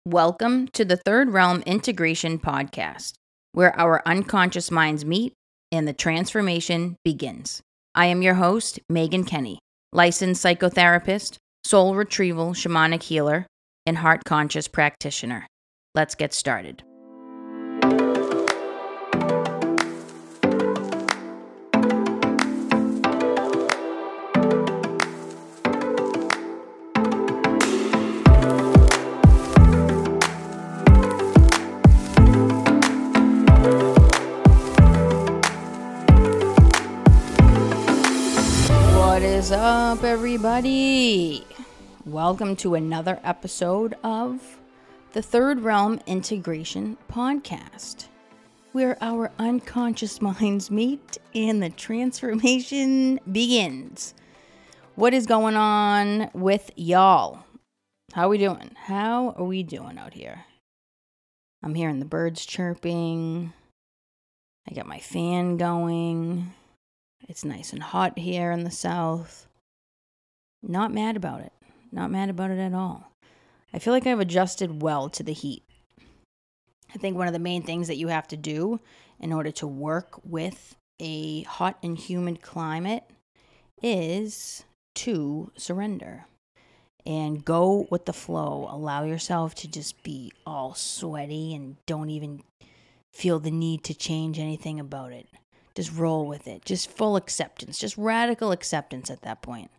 Welcome to the Third Realm Integration Podcast, where our unconscious minds meet and the transformation begins. I am your host, Maegan Kenney, licensed psychotherapist, soul retrieval shamanic healer, and heart conscious practitioner. Let's get started. What is up, everybody? Welcome to another episode of the Third Realm Integration Podcast, where our unconscious minds meet and the transformation begins. What is going on with y'all? How are we doing? How are we doing out here? I'm hearing the birds chirping. I got my fan going. It's nice and hot here in the south. Not mad about it. Not mad about it at all. I feel like I've adjusted well to the heat. I think one of the main things that you have to do in order to work with a hot and humid climate is to surrender and go with the flow. Allow yourself to just be all sweaty and don't even feel the need to change anything about it. Just roll with it. Just full acceptance. Just radical acceptance at that point.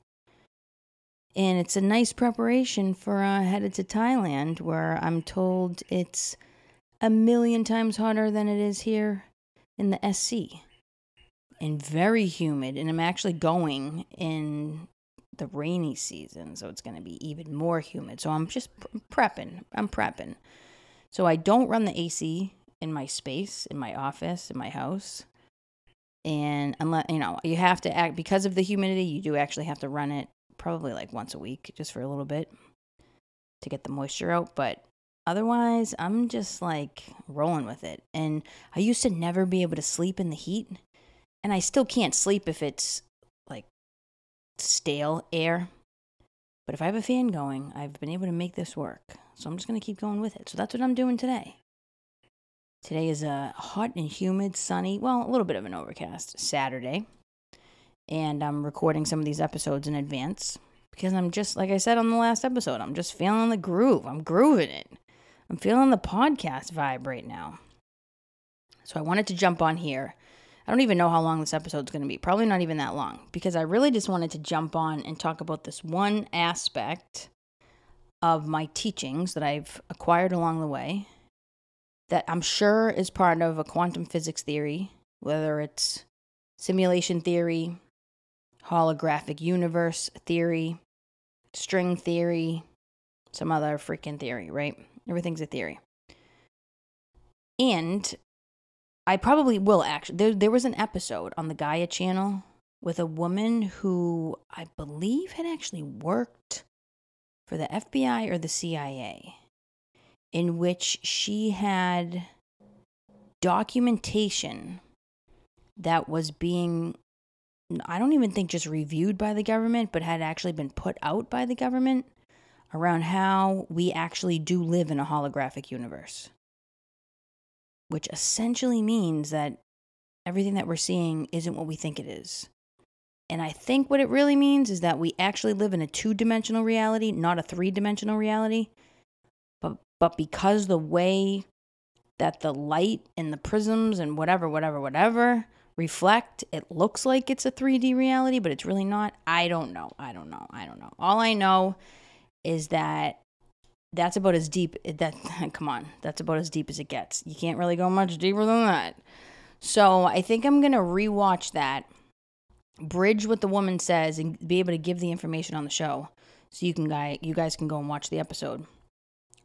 And it's a nice preparation for headed to Thailand, where I'm told it's 1,000,000 times hotter than it is here in the SC. And very humid. And I'm actually going in the rainy season, so it's going to be even more humid. So I'm just prepping. I'm prepping. So I don't run the AC in my space, in my office, in my house. And unless, you have to act, because of the humidity, you do actually have to run it probably like once a week, just for a little bit to get the moisture out. But otherwise, I'm just like rolling with it. And I used to never be able to sleep in the heat. And I still can't sleep if it's like stale air. But if I have a fan going, I've been able to make this work. So I'm just going to keep going with it. So that's what I'm doing today. Today is a hot and humid, sunny, well, a little bit of an overcast Saturday. And I'm recording some of these episodes in advance because I'm just, like I said on the last episode, I'm just feeling the groove. I'm grooving it. I'm feeling the podcast vibe right now. So I wanted to jump on here. I don't even know how long this episode's going to be. Probably not even that long, because I really just wanted to jump on and talk about this one aspect of my teachings that I've acquired along the way, that I'm sure is part of a quantum physics theory, whether it's simulation theory, holographic universe theory, string theory, some other freaking theory, right? Everything's a theory. And I probably will actually, there was an episode on the Gaia channel with a woman who I believe had actually worked for the FBI or the CIA, in which she had documentation that was being, I don't even think just reviewed by the government, but had actually been put out by the government around how we actually do live in a holographic universe. Which essentially means that everything that we're seeing isn't what we think it is. And I think what it really means is that we actually live in a 2-dimensional reality, not a 3-dimensional reality. But because the way that the light and the prisms and whatever reflect, it looks like it's a 3D reality, but it's really not. I don't know. All I know is that that's about as deep, that's about as deep as it gets. You can't really go much deeper than that. So I think I'm going to rewatch that, bridge what the woman says, and be able to give the information on the show so you guys can go and watch the episode.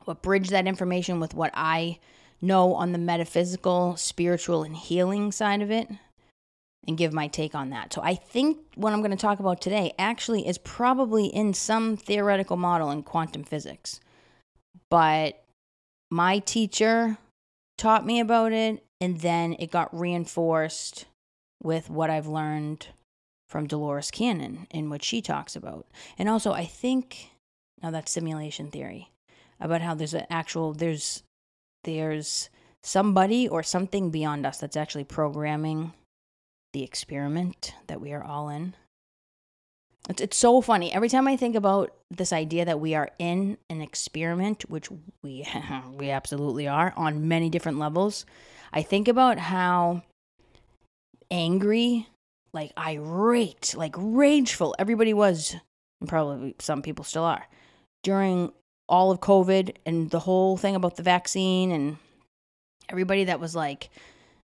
But bridge that information with what I know on the metaphysical, spiritual, and healing side of it, and give my take on that. So I think what I'm going to talk about today actually is probably in some theoretical model in quantum physics. But my teacher taught me about it, and then it got reinforced with what I've learned from Dolores Cannon in what she talks about. And also, I think, now that's simulation theory. about how there's somebody or something beyond us that's actually programming the experiment that we are all in. It's so funny. Every time I think about this idea that we are in an experiment, which we we absolutely are on many different levels, I think about how angry, like irate, like rageful everybody was, and probably some people still are, during all of COVID and the whole thing about the vaccine, and everybody that was like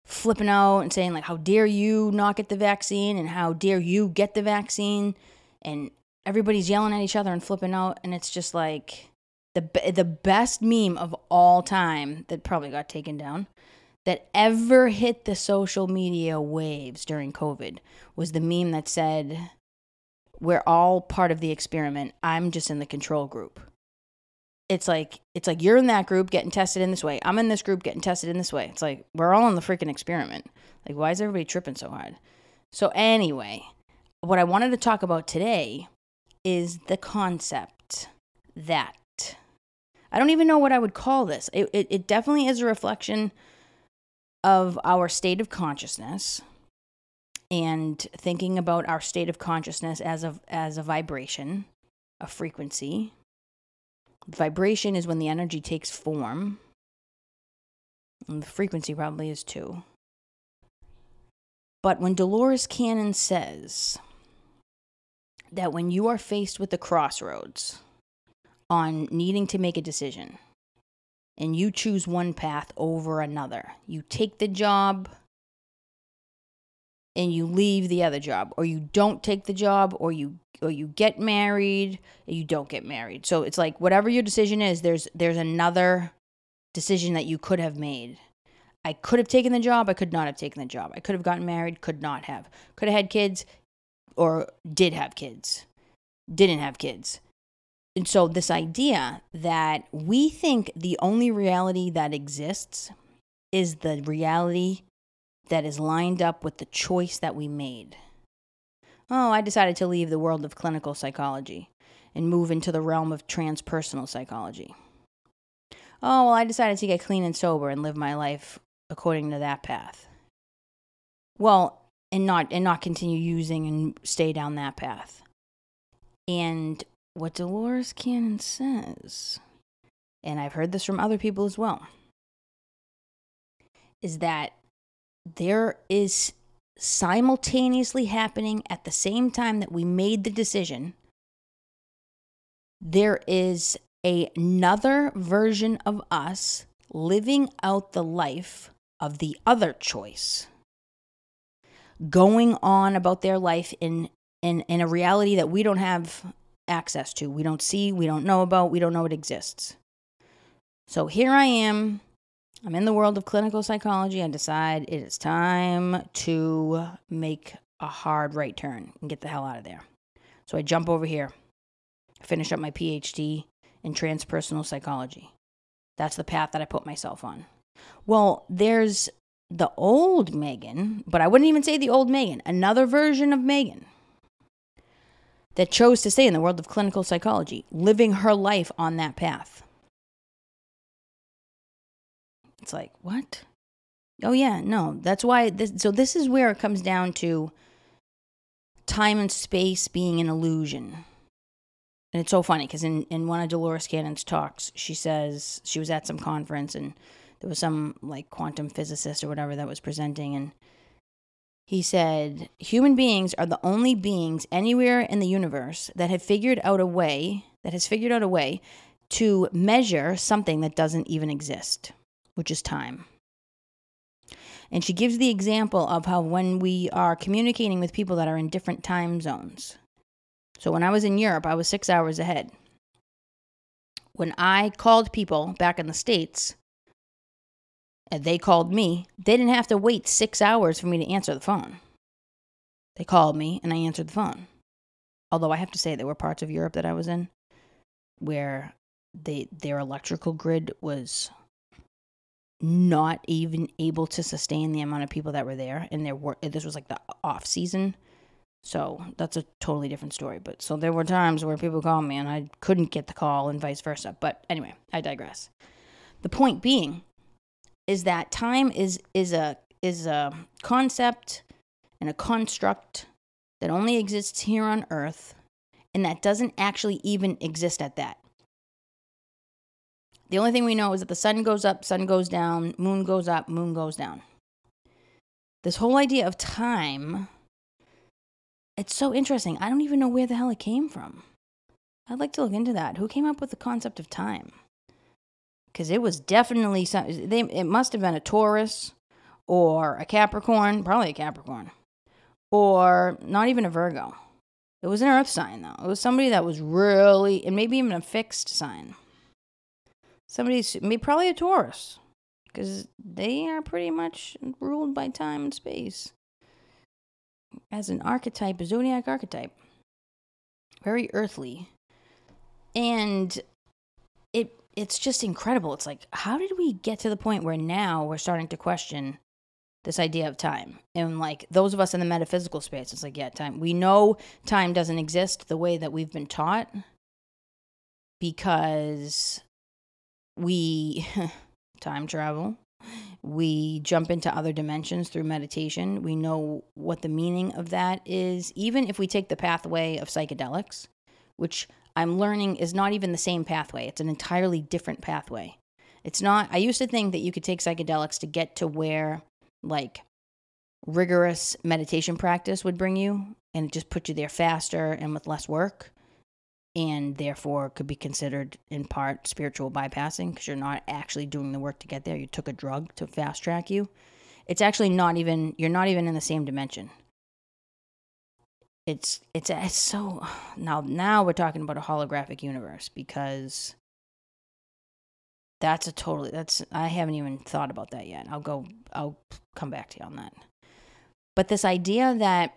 flipping out and saying like, how dare you not get the vaccine, and how dare you get the vaccine, and everybody's yelling at each other and flipping out. And it's just like the best meme of all time that probably got taken down that ever hit the social media waves during COVID was the meme that said, we're all part of the experiment. I'm just in the control group. It's like you're in that group getting tested in this way. I'm in this group getting tested in this way. It's like we're all in the freaking experiment. Like, why is everybody tripping so hard? So anyway, what I wanted to talk about today is the concept that I don't even know what I would call this. It definitely is a reflection of our state of consciousness, and thinking about our state of consciousness as a vibration, a frequency. Vibration is when the energy takes form, and the frequency probably is too. But when Dolores Cannon says that when you are faced with the crossroads on needing to make a decision, and you choose one path over another, you take the job and you leave the other job, or you don't take the job, or you get married and you don't get married. So it's like whatever your decision is, there's another decision that you could have made. I could have taken the job, I could not have taken the job. I could have gotten married, could not have. Could have had kids, or did have kids. Didn't have kids. And so this idea that we think the only reality that exists is the reality that is lined up with the choice that we made. Oh, I decided to leave the world of clinical psychology and move into the realm of transpersonal psychology. Oh, well, I decided to get clean and sober and live my life according to that path. Well, and not continue using and stay down that path. And what Dolores Cannon says, and I've heard this from other people as well, is that there is simultaneously happening at the same time that we made the decision, there is another version of us living out the life of the other choice, going on about their life in a reality that we don't have access to, we don't see, we don't know about, we don't know it exists. So here I am, I'm in the world of clinical psychology. I decide it is time to make a hard right turn and get the hell out of there. So I jump over here, finish up my PhD in transpersonal psychology. That's the path that I put myself on. Well, there's the old Maegan, but I wouldn't even say the old Maegan, another version of Maegan that chose to stay in the world of clinical psychology, living her life on that path. It's like, what? Oh yeah, no, that's why this is where it comes down to time and space being an illusion. And it's so funny because in one of Dolores Cannon's talks, she says she was at some conference and there was some like quantum physicist or whatever that was presenting, and he said, human beings are the only beings anywhere in the universe that has figured out a way to measure something that doesn't even exist, which is time. And she gives the example of how when we are communicating with people that are in different time zones. So when I was in Europe, I was 6 hours ahead. When I called people back in the States, and they called me, they didn't have to wait 6 hours for me to answer the phone. They called me and I answered the phone. Although I have to say there were parts of Europe that I was in where their electrical grid was not even able to sustain the amount of people that were there. And this was like the off season. So that's a totally different story. But so there were times where people called me and I couldn't get the call and vice versa. But anyway, I digress. The point being is that time is a concept and a construct that only exists here on Earth, and that doesn't actually even exist at that. The only thing we know is that the sun goes up, sun goes down, moon goes up, moon goes down. This whole idea of time, it's so interesting. I don't even know where the hell it came from. I'd like to look into that. Who came up with the concept of time? Because it was definitely it must have been a Taurus or a Capricorn, probably a Capricorn, or not even a Virgo. It was an earth sign, though. It was somebody that was really, and maybe even a fixed sign. Probably a Taurus, because they are pretty much ruled by time and space. As an archetype, a zodiac archetype. Very earthly. And it's just incredible. It's like, how did we get to the point where now we're starting to question this idea of time? And like those of us in the metaphysical space, it's like, yeah, time. We know time doesn't exist the way that we've been taught because we time travel. We jump into other dimensions through meditation. We know what the meaning of that is. Even if we take the pathway of psychedelics, which I'm learning is not even the same pathway. It's an entirely different pathway. It's not, I used to think that you could take psychedelics to get to where like rigorous meditation practice would bring you, and it just put you there faster and with less work, and therefore could be considered in part spiritual bypassing because you're not actually doing the work to get there. You took a drug to fast track you. It's actually you're not even in the same dimension. It's so, now we're talking about a holographic universe, because I haven't even thought about that yet. I'll come back to you on that. But this idea that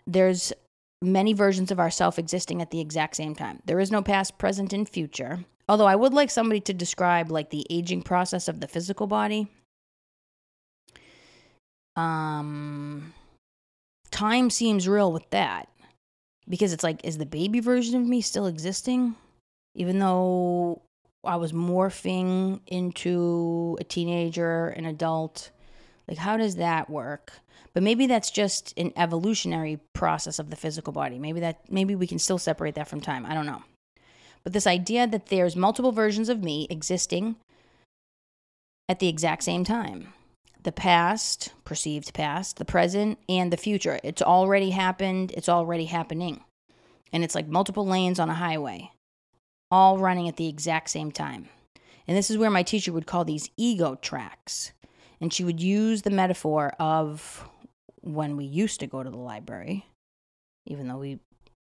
there's many versions of ourselves existing at the exact same time. There is no past, present, and future. Although I would like somebody to describe like the aging process of the physical body. Time seems real with that, because it's like, is the baby version of me still existing? Even though I was morphing into a teenager, an adult. Like, how does that work? But maybe that's just an evolutionary process of the physical body. Maybe we can still separate that from time. I don't know. But this idea that there's multiple versions of me existing at the exact same time. The past, perceived past, the present, and the future. It's already happened. It's already happening. And it's like multiple lanes on a highway, all running at the exact same time. And this is where my teacher would call these ego tracks. And she would use the metaphor of when we used to go to the library, even though we,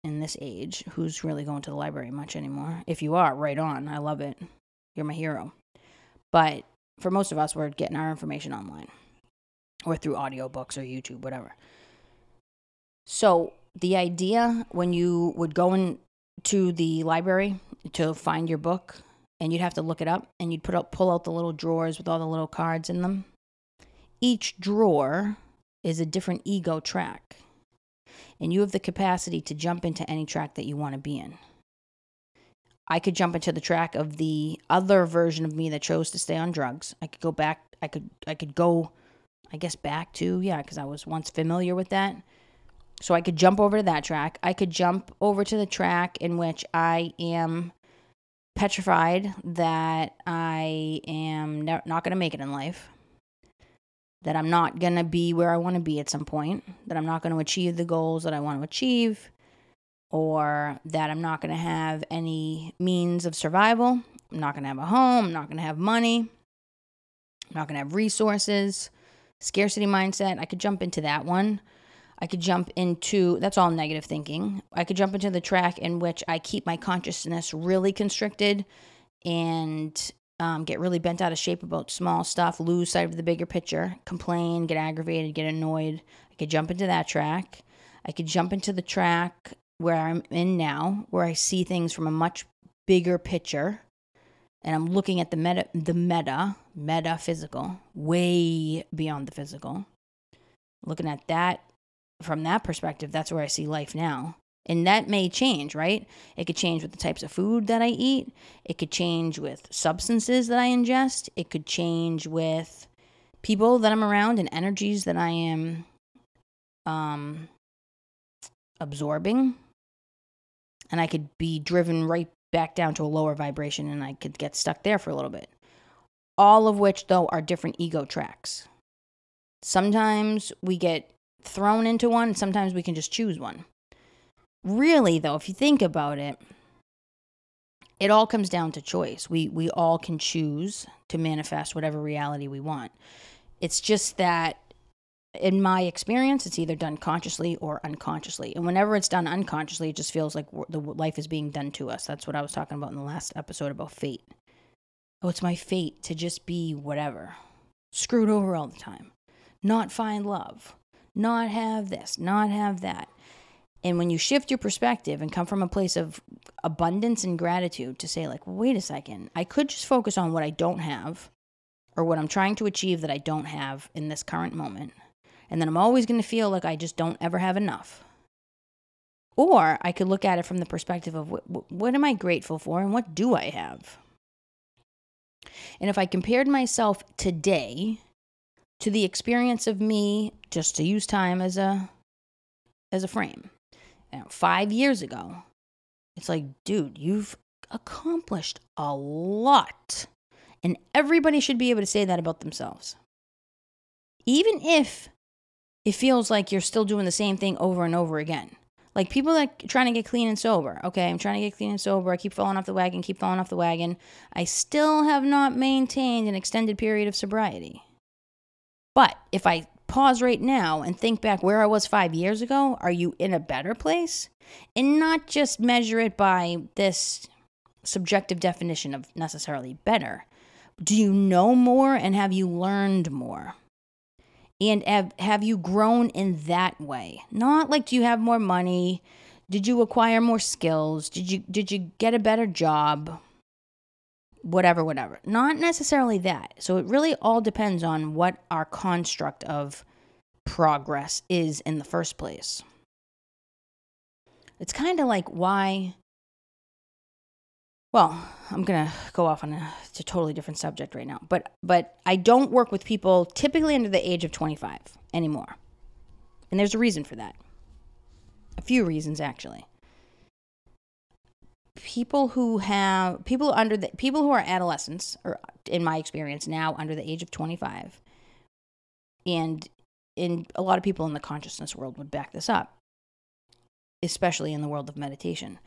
in this age, who's really going to the library much anymore? If you are, right on. I love it. You're my hero. But for most of us, we're getting our information online or through audiobooks or YouTube, whatever. So the idea when you would go into the library to find your book, and you'd have to look it up, and you'd pull out the little drawers with all the little cards in them. Each drawer is a different ego track, and you have the capacity to jump into any track that you want to be in. I could jump into the track of the other version of me that chose to stay on drugs. I could go back. I could go, I guess, back to, because I was once familiar with that. So I could jump over to that track. I could jump over to the track in which I am petrified that I am not going to make it in life, that I'm not going to be where I want to be at some point, that I'm not going to achieve the goals that I want to achieve, or that I'm not going to have any means of survival. I'm not going to have a home. I'm not going to have money. I'm not going to have resources. Scarcity mindset. I could jump into that one. I could jump into, that's all negative thinking. I could jump into the track in which I keep my consciousness really constricted and get really bent out of shape about small stuff, lose sight of the bigger picture, complain, get aggravated, get annoyed. I could jump into that track. I could jump into the track where I'm in now, where I see things from a much bigger picture, and I'm looking at the metaphysical, way beyond the physical, looking at that from that perspective, that's where I see life now. And that may change, right? It could change with the types of food that I eat. It could change with substances that I ingest. It could change with people that I'm around and energies that I am absorbing. And I could be driven right back down to a lower vibration, and I could get stuck there for a little bit. All of which, though, are different ego tracks. Sometimes we get thrown into one, sometimes we can just choose one. Really, though, if you think about it, it all comes down to choice. We all can choose to manifest whatever reality we want. It's just that, in my experience, it's either done consciously or unconsciously. And whenever it's done unconsciously, it just feels like the life is being done to us. That's what I was talking about in the last episode about fate. Oh, it's my fate to just be whatever. Screwed over all the time. Not find love. Not have this. Not have that. And when you shift your perspective and come from a place of abundance and gratitude to say, like, well, wait a second, I could just focus on what I don't have or what I'm trying to achieve that I don't have in this current moment. And then I'm always going to feel like I just don't ever have enough. Or I could look at it from the perspective of what am I grateful for and what do I have? And if I compared myself today to the experience of me, just to use time as a frame, 5 years ago, it's like, dude, you've accomplished a lot. And everybody should be able to say that about themselves. Even if it feels like you're still doing the same thing over and over again. Like people that are trying to get clean and sober. Okay, I'm trying to get clean and sober. I keep falling off the wagon. I still have not maintained an extended period of sobriety. But if I pause right now and think back where I was 5 years ago, are you in a better place? And not just measure it by this subjective definition of necessarily better. Do you know more and have you learned more? And have you grown in that way? Not like, do you have more money? Did you acquire more skills? Did you get a better job? Whatever. Not necessarily that. So it really all depends on what our construct of progress is in the first place. It's kind of like why... Well, I'm going to go off on a totally different subject right now. But I don't work with people typically under the age of 25 anymore. And there's a reason for that. A few reasons, actually. People who are adolescents, or in my experience now under the age of 25, and in a lot of people in the consciousness world would back this up, especially in the world of meditation.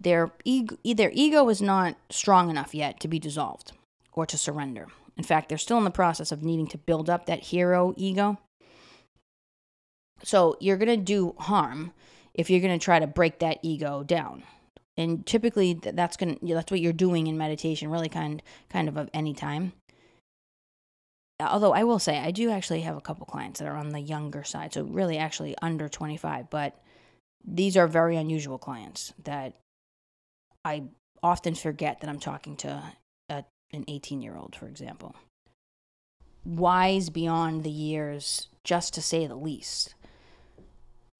Their ego is not strong enough yet to be dissolved or to surrender. In fact, they're still in the process of needing to build up that hero ego. So you're going to do harm if you're going to try to break that ego down. And typically that's what you're doing in meditation, really kind of any time. Although I will say I do actually have a couple clients that are on the younger side, so really actually under 25, but these are very unusual clients that I often forget that I'm talking to an 18-year-old, for example. Wise beyond the years, just to say the least.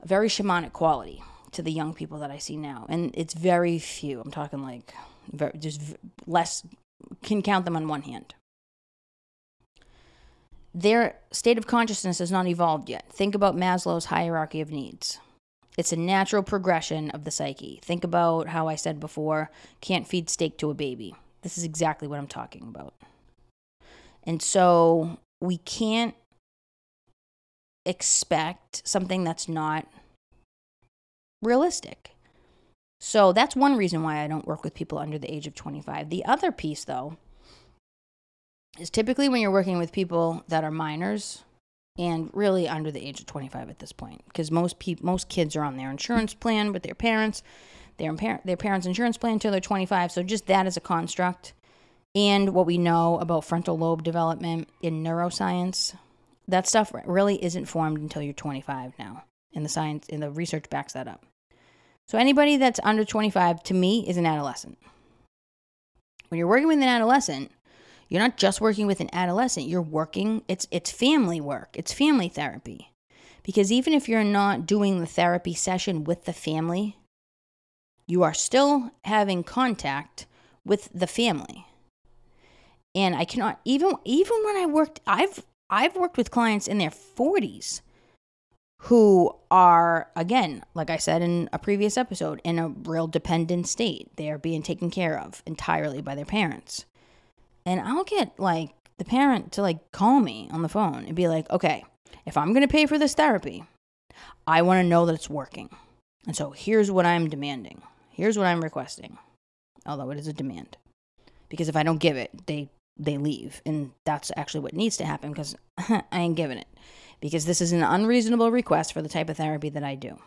A very shamanic quality to the young people that I see now. And it's very few. I'm talking like just less, can count them on one hand. Their state of consciousness has not evolved yet. Think about Maslow's hierarchy of needs. It's a natural progression of the psyche. Think about how I said before, can't feed steak to a baby. This is exactly what I'm talking about. And so we can't expect something that's not realistic. So that's one reason why I don't work with people under the age of 25. The other piece, though, is typically when you're working with people that are minors, and really under the age of 25 at this point, because most kids are on their insurance plan with their parents, their parents' insurance plan until they're 25. So just that as a construct, and what we know about frontal lobe development in neuroscience, that stuff really isn't formed until you're 25 now, and the research backs that up. So anybody that's under 25 to me is an adolescent. When you're working with an adolescent, you're not just working with an adolescent. You're working, it's family work. It's family therapy. Because even if you're not doing the therapy session with the family, you are still having contact with the family. And I cannot, even when I've worked with clients in their 40s who are, again, like I said in a previous episode, in a real dependent state. They are being taken care of entirely by their parents. And I'll get like the parent to like call me on the phone and be like, okay, if I'm going to pay for this therapy, I want to know that it's working. And so here's what I'm demanding. Here's what I'm requesting. Although it is a demand. Because if I don't give it, they leave. And that's actually what needs to happen because I ain't giving it. Because this is an unreasonable request for the type of therapy that I do.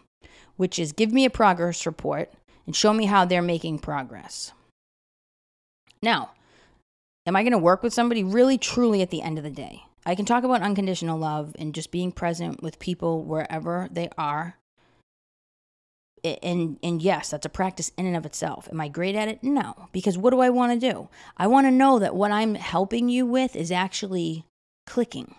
Which is give me a progress report and show me how they're making progress. Now, am I going to work with somebody really, truly at the end of the day? I can talk about unconditional love and just being present with people wherever they are. And yes, that's a practice in and of itself. Am I great at it? No. Because what do I want to do? I want to know that what I'm helping you with is actually clicking.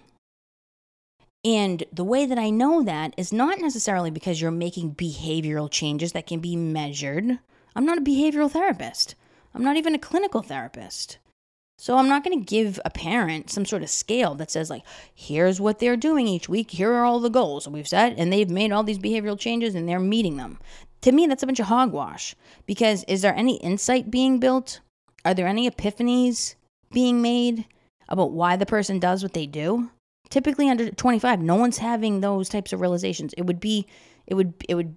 And the way that I know that is not necessarily because you're making behavioral changes that can be measured. I'm not a behavioral therapist. I'm not even a clinical therapist. So I'm not going to give a parent some sort of scale that says like, here's what they're doing each week. Here are all the goals we've set. And they've made all these behavioral changes and they're meeting them. To me, that's a bunch of hogwash. Because is there any insight being built? Are there any epiphanies being made about why the person does what they do? Typically under 25, no one's having those types of realizations. It would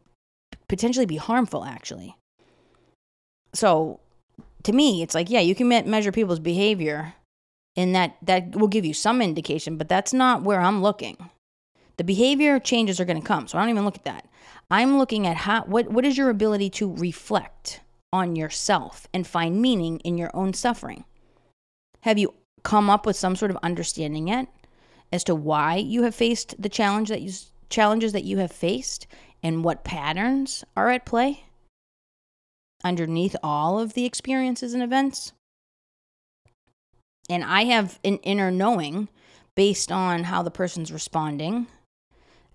potentially be harmful, actually. So to me, it's like, yeah, you can measure people's behavior and that will give you some indication, but that's not where I'm looking. The behavior changes are going to come, so I don't even look at that. I'm looking at what is your ability to reflect on yourself and find meaning in your own suffering. Have you come up with some sort of understanding yet as to why you have faced the challenges that you have faced and what patterns are at play underneath all of the experiences and events? And I have an inner knowing based on how the person's responding,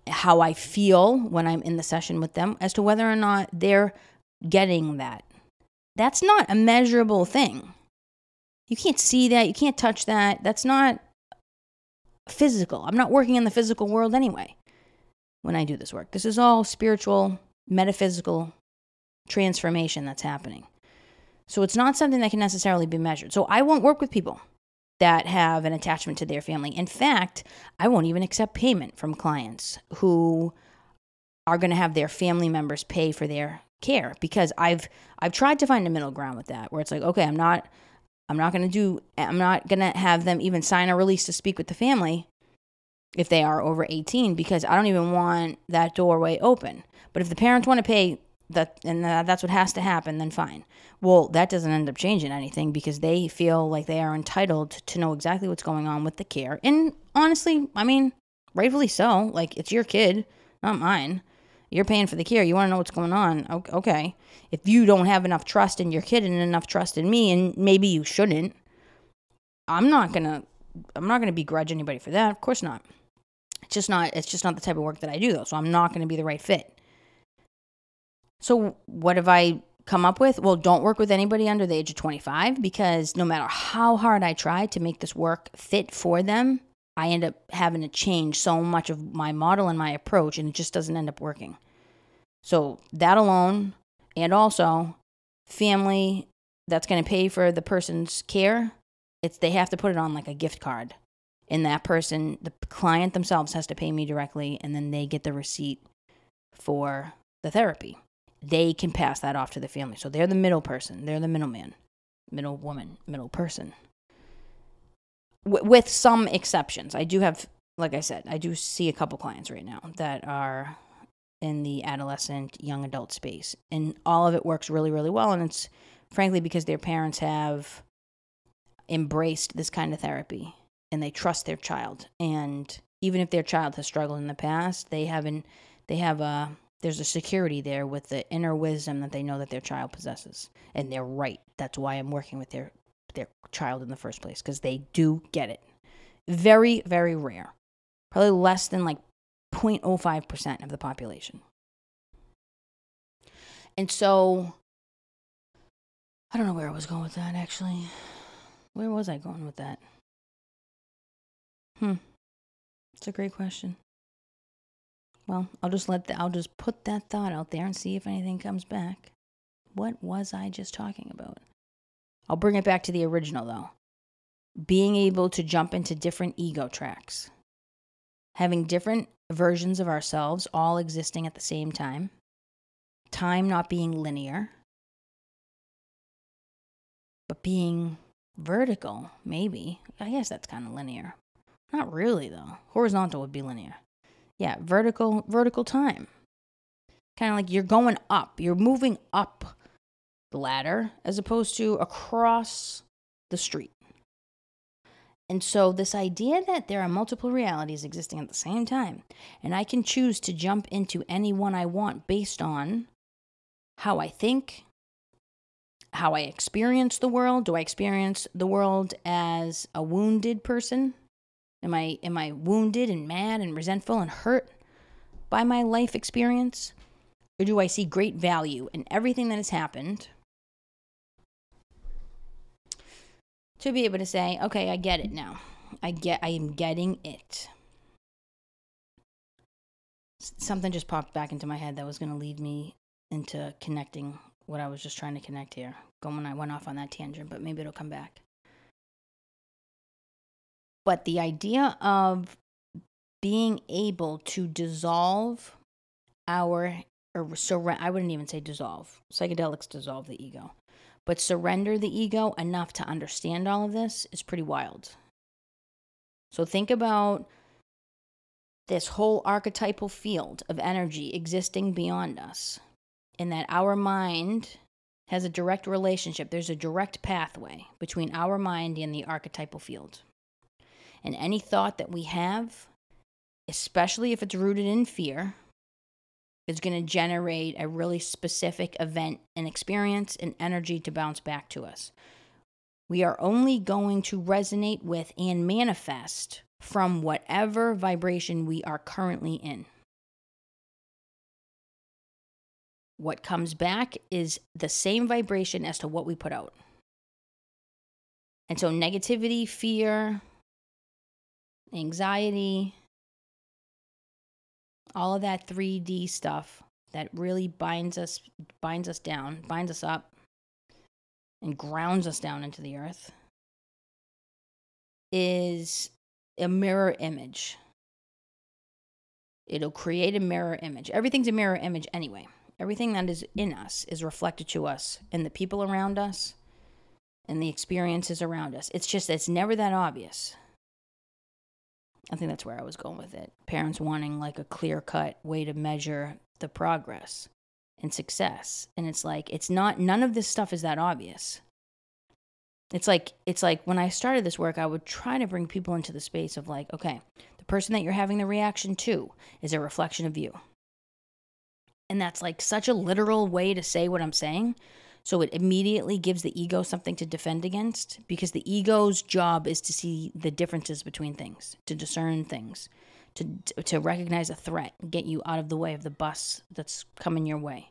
how I feel when I'm in the session with them, as to whether or not they're getting that. That's not a measurable thing. You can't see that. You can't touch that. That's not physical. I'm not working in the physical world anyway when I do this work. This is all spiritual, metaphysical transformation that's happening. So it's not something that can necessarily be measured. So I won't work with people that have an attachment to their family. In fact, I won't even accept payment from clients who are going to have their family members pay for their care, because I've tried to find a middle ground with that, where it's like, okay, I'm not going to have them even sign a release to speak with the family if they are over 18, because I don't even want that doorway open. But if the parents want to pay that, and that's what has to happen, then fine. Well, that doesn't end up changing anything, because they feel like they are entitled to know exactly what's going on with the care. And honestly, I mean, rightfully so. Like, it's your kid, not mine. You're paying for the care. You want to know what's going on. Okay. If you don't have enough trust in your kid and enough trust in me, and maybe you shouldn't, I'm not gonna begrudge anybody for that. Of course not. It's just not the type of work that I do, though. So I'm not going to be the right fit. So what have I come up with? Well, don't work with anybody under the age of 25, because no matter how hard I try to make this work fit for them, I end up having to change so much of my model and my approach, and it just doesn't end up working. So that alone, and also family that's going to pay for the person's care, they have to put it on like a gift card. And that person, the client themselves, has to pay me directly, and then they get the receipt for the therapy. They can pass that off to the family. So they're the middle person. They're the middleman, middle woman, middle person. With some exceptions. I do have, like I said, I do see a couple clients right now that are in the adolescent, young adult space. And all of it works really, really well. And it's frankly because their parents have embraced this kind of therapy and they trust their child. And even if their child has struggled in the past, there's a security there with the inner wisdom that they know that their child possesses. And they're right. That's why I'm working with their child in the first place, because they do get it. Very, very rare. Probably less than like 0.05% of the population. And so, I don't know where I was going with that, actually. Where was I going with that? It's a great question. Well, I'll just put that thought out there and see if anything comes back. What was I just talking about? I'll bring it back to the original, though. Being able to jump into different ego tracks. Having different versions of ourselves all existing at the same time. Time not being linear, but being vertical, maybe. I guess that's kind of linear. Not really, though. Horizontal would be linear. Yeah, vertical time. Kind of like you're going up. You're moving up the ladder as opposed to across the street. And so this idea that there are multiple realities existing at the same time, and I can choose to jump into any one I want based on how I think, how I experience the world. Do I experience the world as a wounded person? Am I wounded and mad and resentful and hurt by my life experience? Or do I see great value in everything that has happened to be able to say, okay, I get it now. I am getting it. Something just popped back into my head that was going to lead me into connecting what I was just trying to connect here. I went off on that tangent, but maybe it'll come back. But the idea of being able to dissolve I wouldn't even say dissolve. Psychedelics dissolve the ego. But surrender the ego enough to understand all of this is pretty wild. So think about this whole archetypal field of energy existing beyond us, and that our mind has a direct relationship. There's a direct pathway between our mind and the archetypal field. And any thought that we have, especially if it's rooted in fear, is going to generate a really specific event and experience and energy to bounce back to us. We are only going to resonate with and manifest from whatever vibration we are currently in. What comes back is the same vibration as to what we put out. And so negativity, fear, anxiety, all of that 3D stuff that really binds us down, binds us up, and grounds us down into the earth is a mirror image. It'll create a mirror image. Everything's a mirror image anyway. Everything that is in us is reflected to us and the people around us and the experiences around us. It's never that obvious. I think that's where I was going with it. Parents wanting like a clear-cut way to measure the progress and success. And it's like, none of this stuff is that obvious. It's like when I started this work, I would try to bring people into the space of like, okay, the person that you're having the reaction to is a reflection of you. And that's like such a literal way to say what I'm saying. So it immediately gives the ego something to defend against, because the ego's job is to see the differences between things, to discern things, to recognize a threat and get you out of the way of the bus that's coming your way.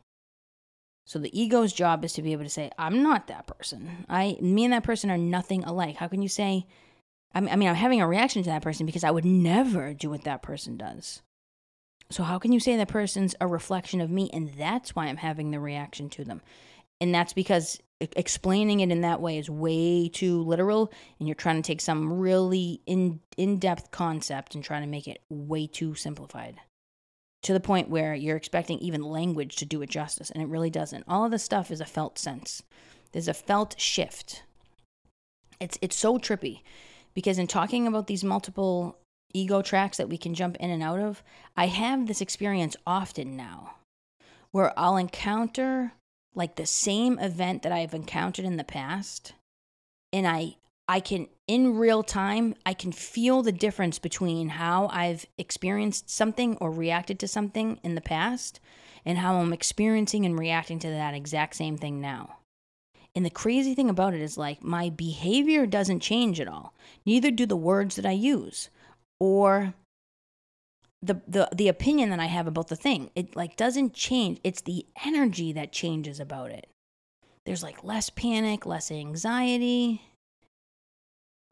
So the ego's job is to be able to say, I'm not that person. Me and that person are nothing alike. How can you say, I'm having a reaction to that person because I would never do what that person does. So how can you say that person's a reflection of me and that's why I'm having the reaction to them? And that's because explaining it in that way is way too literal, and you're trying to take some really in-depth concept and trying to make it way too simplified, to the point where you're expecting even language to do it justice, and it really doesn't. All of this stuff is a felt sense. There's a felt shift. It's so trippy, because in talking about these multiple ego tracks that we can jump in and out of, I have this experience often now, where I'll encounter like the same event that I've encountered in the past, and I can, in real time, I can feel the difference between how I've experienced something or reacted to something in the past and how I'm experiencing and reacting to that exact same thing now. And the crazy thing about it is like my behavior doesn't change at all. Neither do the words that I use or the opinion that I have about the thing. It like doesn't change. It's the energy that changes about it. There's like less panic, less anxiety,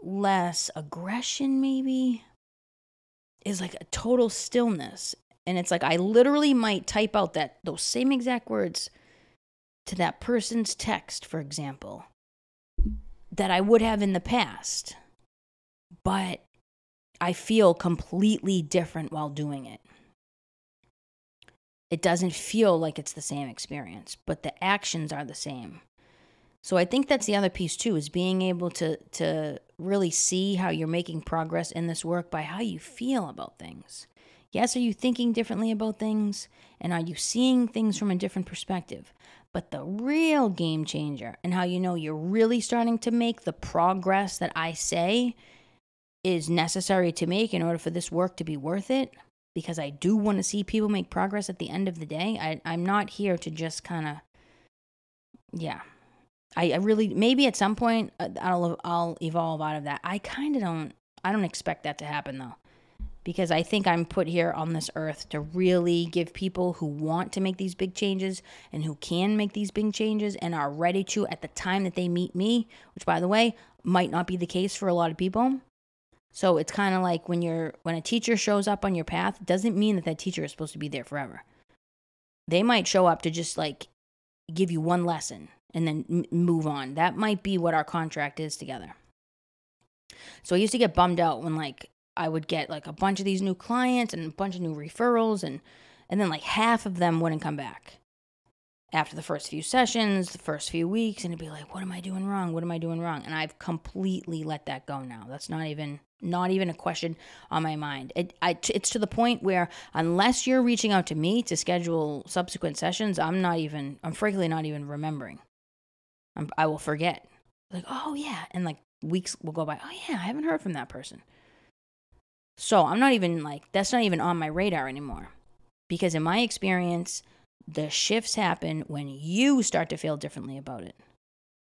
less aggression maybe. Is like a total stillness. And it's like I literally might type out those same exact words to that person's text, for example, that I would have in the past. But I feel completely different while doing it. It doesn't feel like it's the same experience, but the actions are the same. So I think that's the other piece too, is being able to really see how you're making progress in this work by how you feel about things. Yes, are you thinking differently about things? And are you seeing things from a different perspective? But the real game changer, and how you know you're really starting to make the progress that I say is necessary to make in order for this work to be worth it, because I do want to see people make progress at the end of the day. I'm not here to just kind of, I really, maybe at some point I'll evolve out of that. I don't expect that to happen though, because I think I'm put here on this earth to really give people who want to make these big changes and who can make these big changes and are ready to at the time that they meet me, which by the way, might not be the case for a lot of people. So it's kind of like when a teacher shows up on your path, doesn't mean that teacher is supposed to be there forever. They might show up to just like give you one lesson and then move on. That might be what our contract is together. So I used to get bummed out when like I would get like a bunch of these new clients and a bunch of new referrals and then like half of them wouldn't come back after the first few sessions, the first few weeks, and it'd be like, what am I doing wrong? What am I doing wrong? And I've completely let that go now. That's not even a question on my mind. It's to the point where unless you're reaching out to me to schedule subsequent sessions, I'm frankly not even remembering. I will forget. Like, oh yeah. And like weeks will go by. Oh yeah, I haven't heard from that person. So I'm not even like, that's not even on my radar anymore. Because in my experience, the shifts happen when you start to feel differently about it.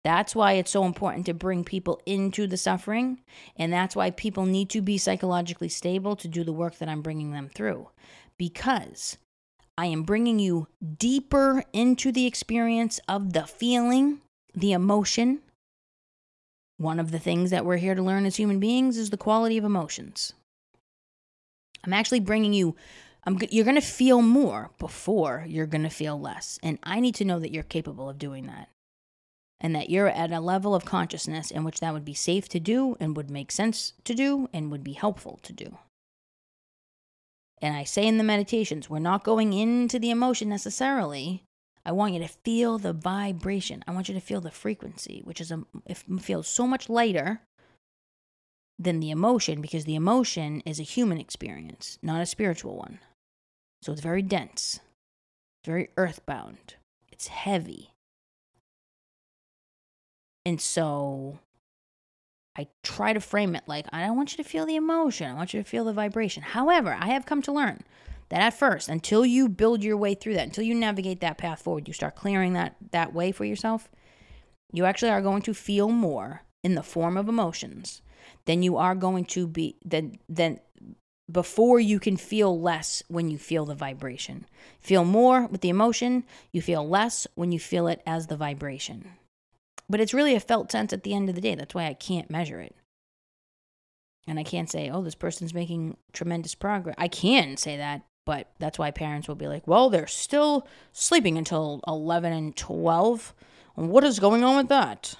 That's why it's so important to bring people into the suffering. And that's why people need to be psychologically stable to do the work that I'm bringing them through. Because I am bringing you deeper into the experience of the feeling, the emotion. One of the things that we're here to learn as human beings is the quality of emotions. I'm actually bringing you, you're going to feel more before you're going to feel less. And I need to know that you're capable of doing that. And that you're at a level of consciousness in which that would be safe to do and would make sense to do and would be helpful to do. And I say in the meditations, we're not going into the emotion necessarily. I want you to feel the vibration. I want you to feel the frequency, which it feels so much lighter than the emotion, because the emotion is a human experience, not a spiritual one. So it's very dense, very earthbound, it's heavy. And so I try to frame it like, I don't want you to feel the emotion. I want you to feel the vibration. However, I have come to learn that at first, until you build your way through that, until you navigate that path forward, you start clearing that way for yourself, you actually are going to feel more in the form of emotions than you are going to be, than before you can feel less when you feel the vibration. Feel more with the emotion, you feel less when you feel it as the vibration. But it's really a felt sense at the end of the day. That's why I can't measure it. And I can't say, oh, this person's making tremendous progress. I can say that, but that's why parents will be like, well, they're still sleeping until 11 and 12. What is going on with that?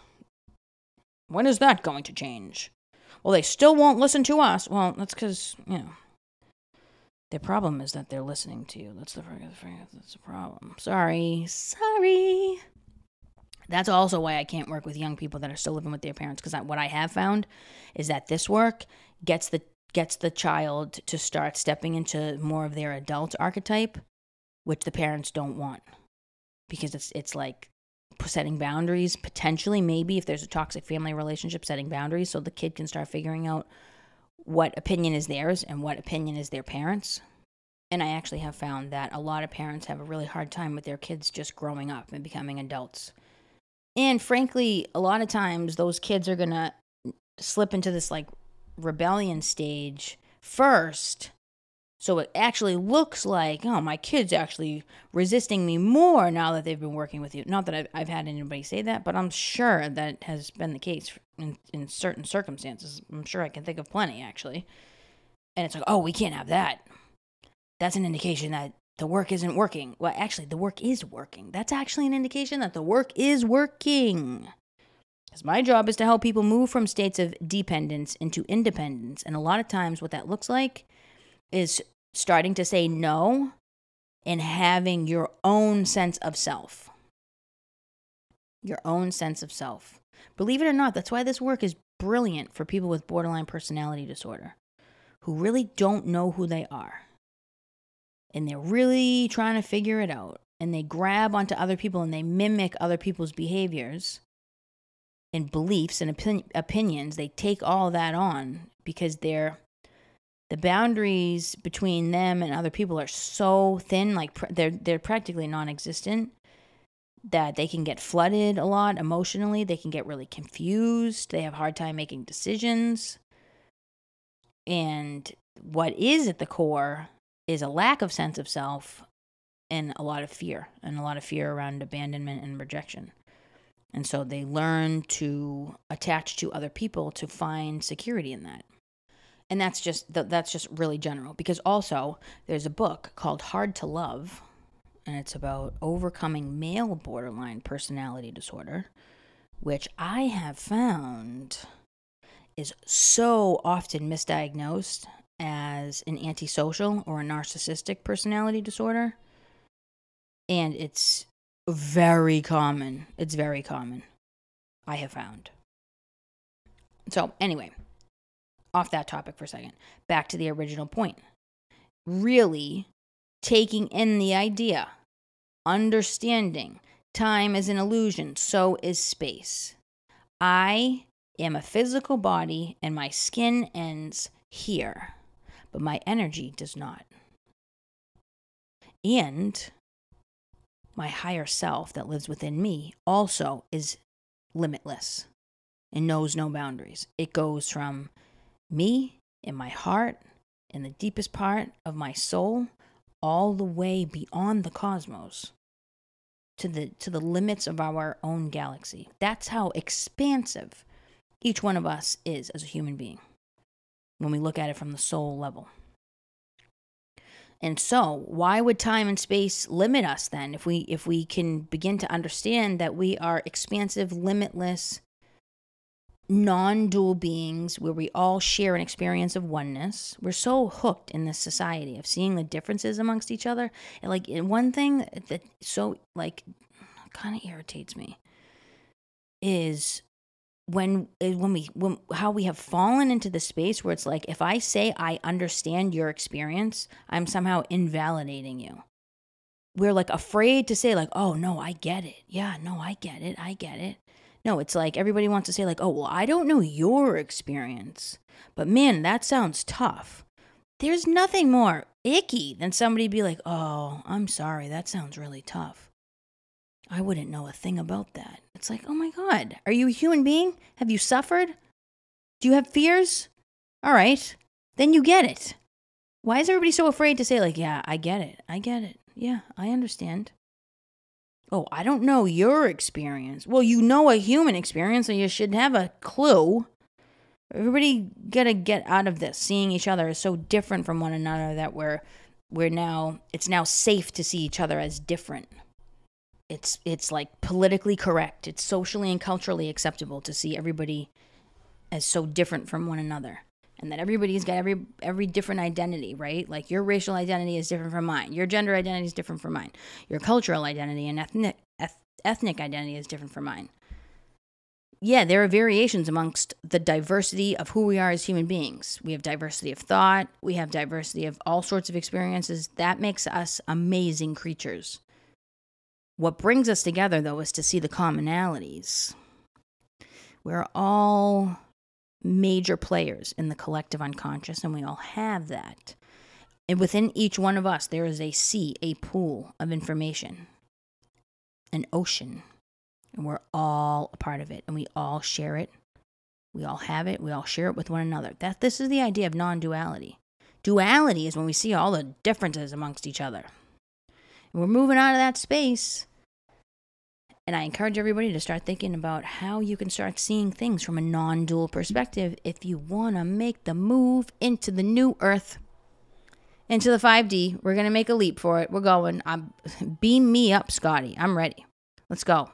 When is that going to change? Well, they still won't listen to us. Well, that's because, their problem is that they're listening to you. That's the problem. Sorry. That's also why I can't work with young people that are still living with their parents, because what I have found is that this work gets the child to start stepping into more of their adult archetype, which the parents don't want, because it's like setting boundaries, potentially, maybe if there's a toxic family relationship, setting boundaries so the kid can start figuring out what opinion is theirs and what opinion is their parents'. And I actually have found that a lot of parents have a really hard time with their kids just growing up and becoming adults. And frankly, a lot of times those kids are going to slip into this like rebellion stage first So it actually looks like, oh, my kid's actually resisting me more now that they've been working with you. Not that I've had anybody say that, but I'm sure that has been the case in certain circumstances. I'm sure I can think of plenty, actually. And it's like, oh, we can't have that. That's an indication that the work isn't working. Well, actually, the work is working. That's actually an indication that the work is working. Because my job is to help people move from states of dependence into independence. And a lot of times what that looks like is starting to say no and having your own sense of self. Your own sense of self. Believe it or not, that's why this work is brilliant for people with borderline personality disorder who really don't know who they are. And they're really trying to figure it out. And they grab onto other people and they mimic other people's behaviors and beliefs and opinions. They take all that on because the boundaries between them and other people are so thin, like they're practically non-existent, that they can get flooded a lot emotionally. They can get really confused. They have a hard time making decisions. And what is at the core is a lack of sense of self and a lot of fear around abandonment and rejection. And so they learn to attach to other people to find security in that. And that's just really general, because also there's a book called Hard to Love, and it's about overcoming male borderline personality disorder, which I have found is so often misdiagnosed as an antisocial or a narcissistic personality disorder. And it's very common. It's very common, I have found. So anyway, off that topic for a second, back to the original point. Really taking in the idea, understanding time is an illusion, so is space. I am a physical body and my skin ends here, but my energy does not. And my higher self that lives within me also is limitless and knows no boundaries. It goes from me in my heart, in the deepest part of my soul, all the way beyond the cosmos to the limits of our own galaxy. That's how expansive each one of us is as a human being when we look at it from the soul level. And so, why would time and space limit us then if we can begin to understand that we are expansive, limitless, non-dual beings where we all share an experience of oneness? We're so hooked in this society of seeing the differences amongst each other. And like, one thing that so like kind of irritates me is how we have fallen into the space where it's like, if I say I understand your experience, I'm somehow invalidating you. We're like afraid to say like, oh no, I get it. Yeah, no, I get it. No, it's like everybody wants to say like, oh, well, I don't know your experience, but man, that sounds tough. There's nothing more icky than somebody be like, oh, I'm sorry, that sounds really tough. I wouldn't know a thing about that. It's like, oh my God, are you a human being? Have you suffered? Do you have fears? All right, then you get it. Why is everybody so afraid to say like, yeah, I get it. Yeah, I understand. Oh, I don't know your experience. Well, you know a human experience, so you should have a clue. Everybody gotta get out of this. Seeing each other is so different from one another that it's now safe to see each other as different. It's like politically correct. It's socially and culturally acceptable to see everybody as so different from one another. And that everybody's got every different identity, right? Like your racial identity is different from mine. Your gender identity is different from mine. Your cultural identity and ethnic identity is different from mine. Yeah, there are variations amongst the diversity of who we are as human beings. We have diversity of thought. We have diversity of all sorts of experiences. That makes us amazing creatures. What brings us together, though, is to see the commonalities. We're all major players in the collective unconscious, and we all have that. And within each one of us, there is a sea, a pool of information, an ocean, and we're all a part of it, and we all share it. We all have it. We all share it with one another. This is the idea of non-duality. Duality is when we see all the differences amongst each other. And we're moving out of that space. And I encourage everybody to start thinking about how you can start seeing things from a non-dual perspective if you want to make the move into the new earth, into the 5D. We're going to make a leap for it. We're going. Beam me up, Scotty. I'm ready. Let's go.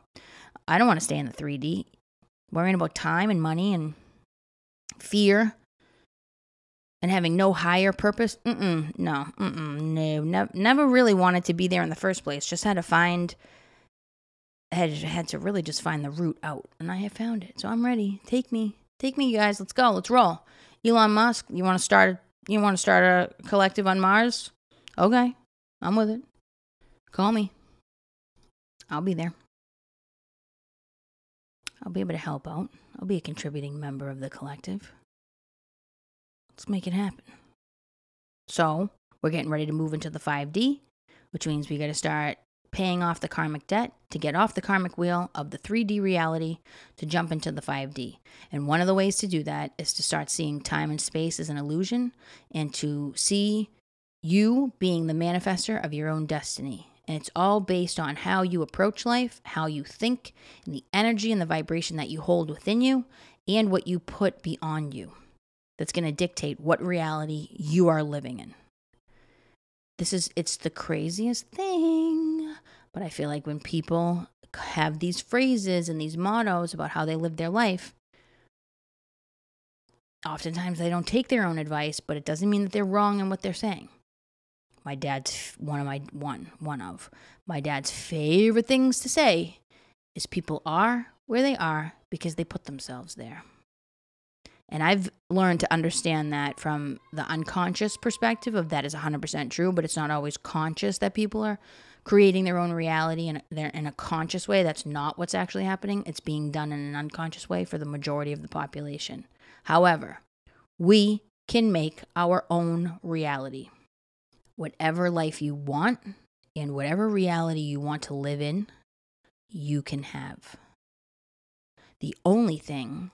I don't want to stay in the 3D. Worrying about time and money and fear and having no higher purpose. No. Never really wanted to be there in the first place. Just had to really just find the route out, and I have found it. So I'm ready. Take me, you guys. Let's go. Let's roll. Elon Musk, you want to start a collective on Mars? Okay, I'm with it. Call me. I'll be there. I'll be able to help out. I'll be a contributing member of the collective. Let's make it happen. So we're getting ready to move into the 5D, which means we got to start paying off the karmic debt to get off the karmic wheel of the 3D reality to jump into the 5D. And one of the ways to do that is to start seeing time and space as an illusion and to see you being the manifester of your own destiny. And it's all based on how you approach life, how you think, and the energy and the vibration that you hold within you and what you put beyond you. That's going to dictate what reality you are living in. It's the craziest thing, but I feel like when people have these phrases and these mottos about how they live their life, oftentimes they don't take their own advice, but it doesn't mean that they're wrong in what they're saying. My dad's one of my dad's favorite things to say is people are where they are because they put themselves there. And I've learned to understand that from the unconscious perspective of that is 100% true, but it's not always conscious that people are creating their own reality and they're in a conscious way. That's not what's actually happening. It's being done in an unconscious way for the majority of the population. However, we can make our own reality. Whatever life you want and whatever reality you want to live in, you can have. The only thing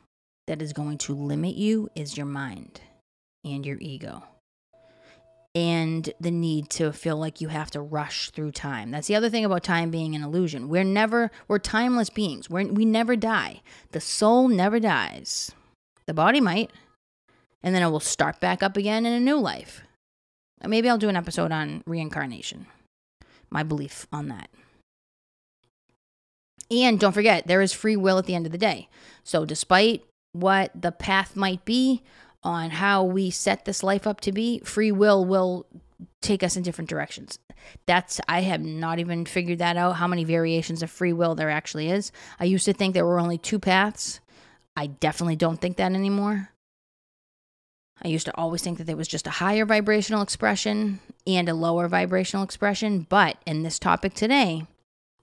that is going to limit you is your mind and your ego and the need to feel like you have to rush through time. That's the other thing about time being an illusion. We're timeless beings. We never die. The soul never dies. The body might, and then it will start back up again in a new life. Maybe I'll do an episode on reincarnation, my belief on that. And don't forget, there is free will at the end of the day. So despite what the path might be on how we set this life up to be, free will take us in different directions. I have not even figured that out, how many variations of free will there actually is. I used to think there were only two paths. I definitely don't think that anymore. I used to always think that there was just a higher vibrational expression and a lower vibrational expression. But in this topic today,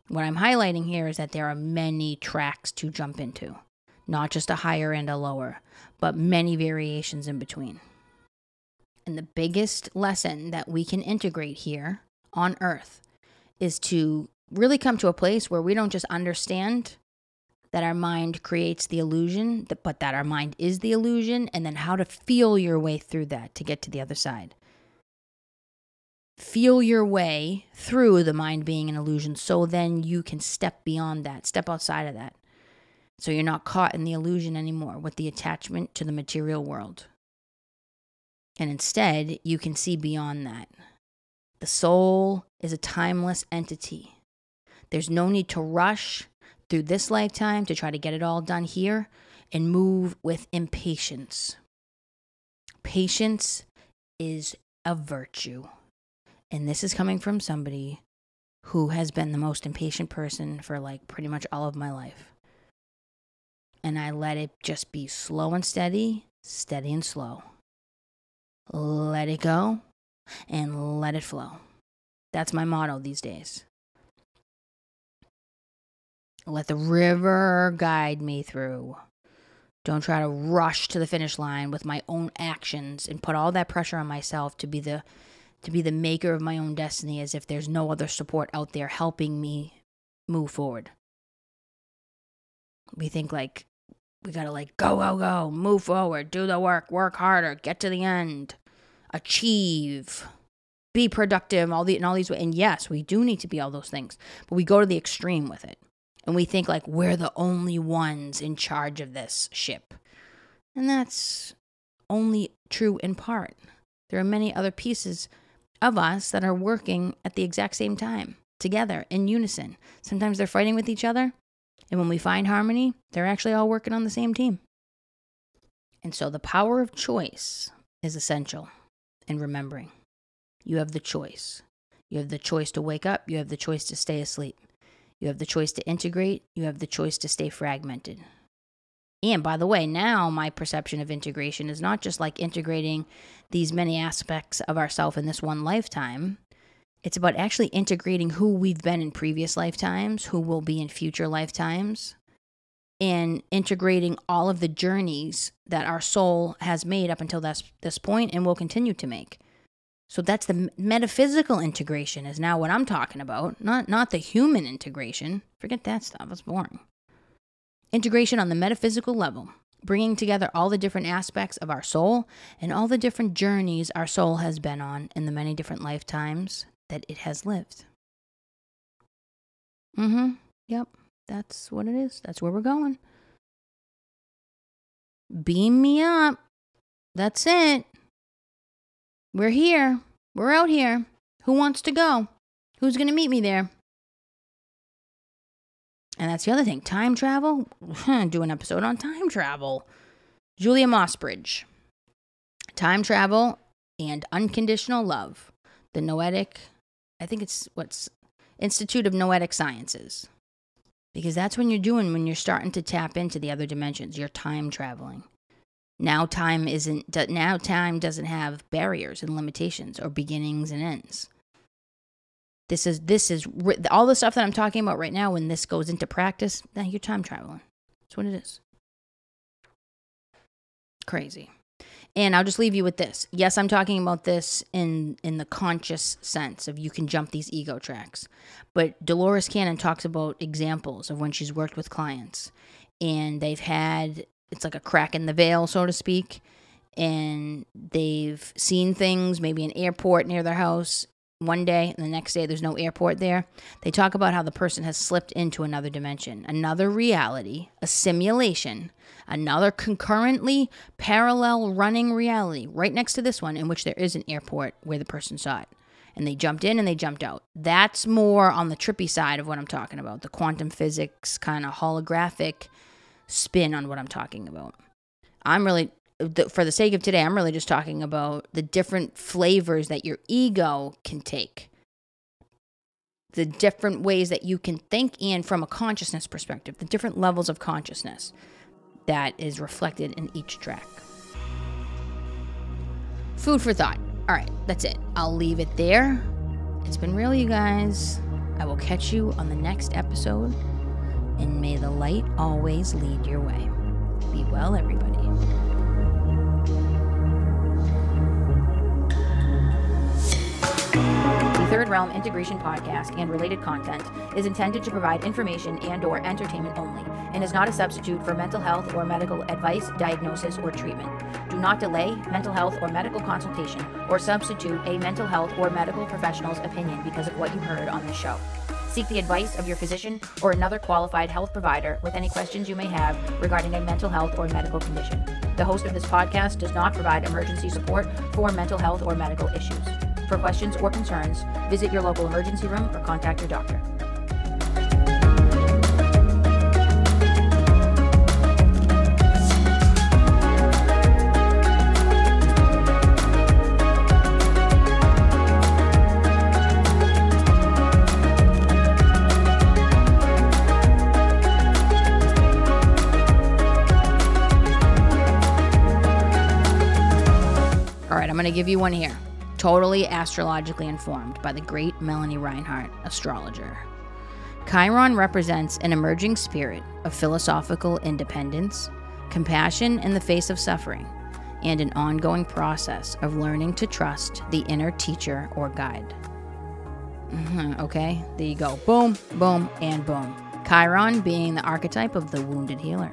what I'm highlighting here is that there are many tracks to jump into. Not just a higher and a lower, but many variations in between. And the biggest lesson that we can integrate here on Earth is to really come to a place where we don't just understand that our mind creates the illusion, but that our mind is the illusion, and then how to feel your way through that to get to the other side. Feel your way through the mind being an illusion so then you can step beyond that, step outside of that. So you're not caught in the illusion anymore with the attachment to the material world. And instead, you can see beyond that. The soul is a timeless entity. There's no need to rush through this lifetime to try to get it all done here and move with impatience. Patience is a virtue. And this is coming from somebody who has been the most impatient person for pretty much all of my life. And I let it just be slow and steady, steady and slow. Let it go and let it flow. That's my motto these days. Let the river guide me through. Don't try to rush to the finish line with my own actions and put all that pressure on myself to be the maker of my own destiny as if there's no other support out there helping me move forward. We think we gotta go, move forward, do the work harder, get to the end. achieve, be productive, in all these ways. And yes, we do need to be all those things, but we go to the extreme with it. And we think like we're the only ones in charge of this ship. And that's only true in part. There are many other pieces of us that are working at the exact same time, together, in unison. Sometimes they're fighting with each other. And when we find harmony, they're actually all working on the same team. And so the power of choice is essential in remembering. You have the choice. You have the choice to wake up. You have the choice to stay asleep. You have the choice to integrate. You have the choice to stay fragmented. And by the way, now my perception of integration is not just like integrating these many aspects of ourselves in this one lifetime. It's about actually integrating who we've been in previous lifetimes, who we'll be in future lifetimes, and integrating all of the journeys that our soul has made up until this point and will continue to make. So that's the metaphysical integration is now what I'm talking about, not the human integration. Forget that stuff. It's boring. Integration on the metaphysical level, bringing together all the different aspects of our soul and all the different journeys our soul has been on in the many different lifetimes that it has lived. Yep, that's what it is. That's where we're going. Beam me up. That's it. We're here. We're out here. Who wants to go? Who's going to meet me there? And that's the other thing. Time travel. Do an episode on time travel. Julia Mossbridge. Time travel and unconditional love. The Noetic, I think it's Institute of Noetic Sciences. Because that's when you're starting to tap into the other dimensions. You're time traveling. Now time doesn't have barriers and limitations or beginnings and ends. This is all the stuff that I'm talking about right now. When this goes into practice, now you're time traveling. That's what it is. Crazy. And I'll just leave you with this. Yes, I'm talking about this in the conscious sense of you can jump these ego tracks. But Dolores Cannon talks about examples of when she's worked with clients and they've had, it's like a crack in the veil, so to speak, and they've seen things, maybe an airport near their house one day, and the next day there's no airport there. They talk about how the person has slipped into another dimension, another reality, a simulation, another concurrently parallel running reality right next to this one in which there is an airport where the person saw it. And they jumped in and they jumped out. That's more on the trippy side of what I'm talking about, the quantum physics kind of holographic spin on what I'm talking about. For the sake of today, I'm really just talking about the different flavors that your ego can take. The different ways that you can think, and from a consciousness perspective, the different levels of consciousness that is reflected in each track. Food for thought. All right, that's it. I'll leave it there. It's been real, you guys. I will catch you on the next episode. And may the light always lead your way. Be well, everybody. The Third Realm Integration Podcast and related content is intended to provide information and/or entertainment only and is not a substitute for mental health or medical advice, diagnosis, or treatment. Do not delay mental health or medical consultation or substitute a mental health or medical professional's opinion because of what you heard on this show. Seek the advice of your physician or another qualified health provider with any questions you may have regarding a mental health or medical condition. The host of this podcast does not provide emergency support for mental health or medical issues. For questions or concerns, visit your local emergency room or contact your doctor. I'm going to give you one here. Totally astrologically informed by the great Melanie Reinhardt, astrologer. Chiron represents an emerging spirit of philosophical independence, compassion in the face of suffering, and an ongoing process of learning to trust the inner teacher or guide. Okay, there you go. Boom, boom, and boom. Chiron being the archetype of the wounded healer.